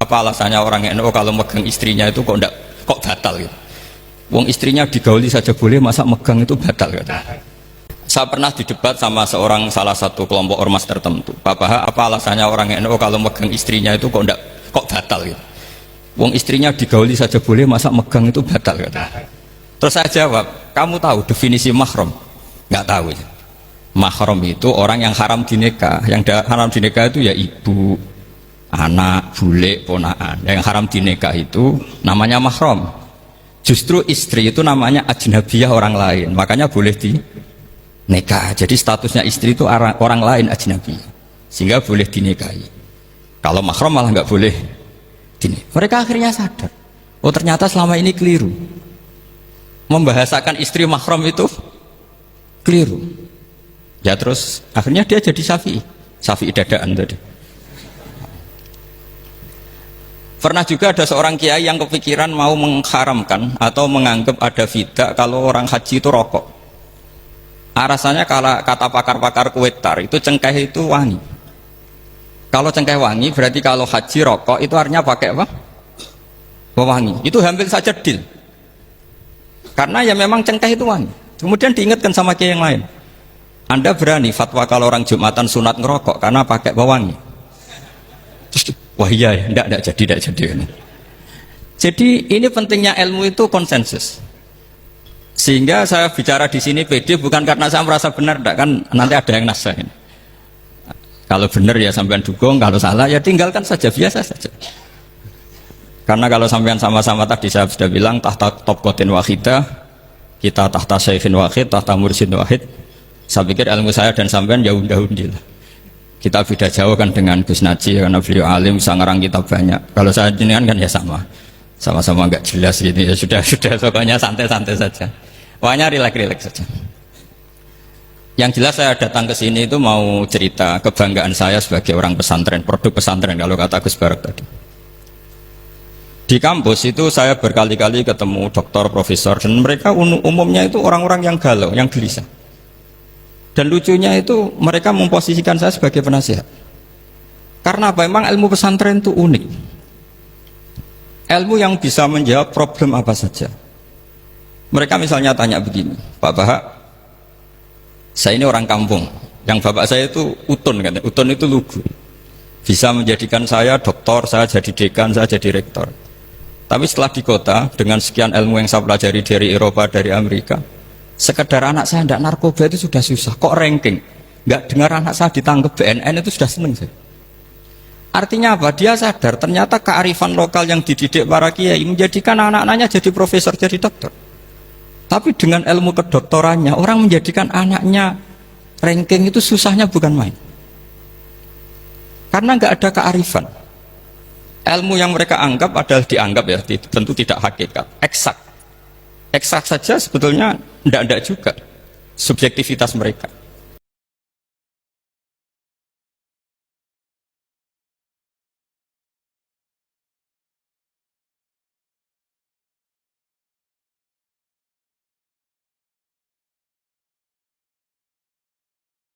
Apa alasannya orang NU kalau megang istrinya itu kok batal gitu? Wong istrinya digauli saja boleh, masa megang itu batal gitu. Saya pernah didebat sama salah satu kelompok ormas tertentu. Bapak, apa alasannya orang NU kalau megang istrinya itu kok batal gitu? Wong istrinya digauli saja boleh, masa megang itu batal gitu. Terus saya jawab, kamu tahu definisi mahram? Nggak tahu. Mahram itu orang yang haram dinikah. Yang haram dinikah itu ya ibu, anak, bule, ponaan. Yang haram dinikah itu namanya mahram. Justru istri itu namanya ajnabiyah, orang lain. Makanya boleh dinikah. Jadi statusnya istri itu orang lain, ajnabiyah. Sehingga boleh dinikahi. Kalau mahram malah nggak boleh dinikah. Mereka akhirnya sadar, oh ternyata selama ini keliru. Membahasakan istri mahram itu keliru. Ya terus akhirnya dia jadi Syafi'i dadaan tadi. Pernah juga ada seorang kiai yang kepikiran mau mengharamkan atau menganggap ada fidah kalau orang haji itu rokok. Rasanya kalau kata pakar-pakar kuetar itu cengkeh itu wangi. Kalau cengkeh wangi berarti kalau haji rokok itu artinya pakai apa? Wangi. Itu hampir saja deal. Karena ya memang cengkeh itu wangi. Kemudian diingatkan sama kiai yang lain. Anda berani fatwa kalau orang Jumatan sunat ngerokok karena pakai pewangi? Terus, wah iya ya, enggak jadi. Jadi ini pentingnya ilmu itu konsensus. Sehingga saya bicara di sini pede bukan karena saya merasa benar, enggak, kan nanti ada yang nasahin. Kalau benar ya sampean dukung, kalau salah ya tinggalkan saja, biasa saja. Karena kalau sampean sama-sama tadi saya sudah bilang tahta topkotin wahidah, kita tahta syekhin wahid, tahta mursyid wahid. Saya pikir ilmu saya dan sampean ya undi lah. Kita beda jauh kan dengan Gus Naji karena beliau alim, bisa ngarang kitab banyak. Kalau saya jenengan kan ya sama-sama nggak jelas gitu ya, sudah pokoknya santai-santai saja. Pokoknya rileks saja. Yang jelas saya datang ke sini itu mau cerita kebanggaan saya sebagai orang pesantren, produk pesantren kalau kata Gus Barak tadi. Di kampus itu saya berkali-kali ketemu doktor, profesor, dan mereka umumnya itu orang-orang yang galau, yang gelisah. Dan lucunya itu mereka memposisikan saya sebagai penasihat. Karena apa? Memang ilmu pesantren itu unik. Ilmu yang bisa menjawab problem apa saja. Mereka misalnya tanya begini, Pak Bahak, saya ini orang kampung, yang bapak saya itu utun, kan? Utun itu lugu. Bisa menjadikan saya doktor, saya jadi dekan, saya jadi rektor. Tapi setelah di kota, dengan sekian ilmu yang saya pelajari dari Eropa, dari Amerika, sekedar anak saya tidak narkoba itu sudah susah, kok ranking? Nggak dengar anak saya ditangkap BNN itu sudah seneng saya. Artinya apa? Dia sadar ternyata kearifan lokal yang dididik para kiai menjadikan anak-anaknya jadi profesor, jadi dokter. Tapi dengan ilmu kedoktorannya, orang menjadikan anaknya ranking itu susahnya bukan main. Karena nggak ada kearifan. Ilmu yang mereka anggap adalah dianggap ya, tentu tidak hakikat, eksak. Eksak saja sebetulnya tidak juga subjektivitas mereka.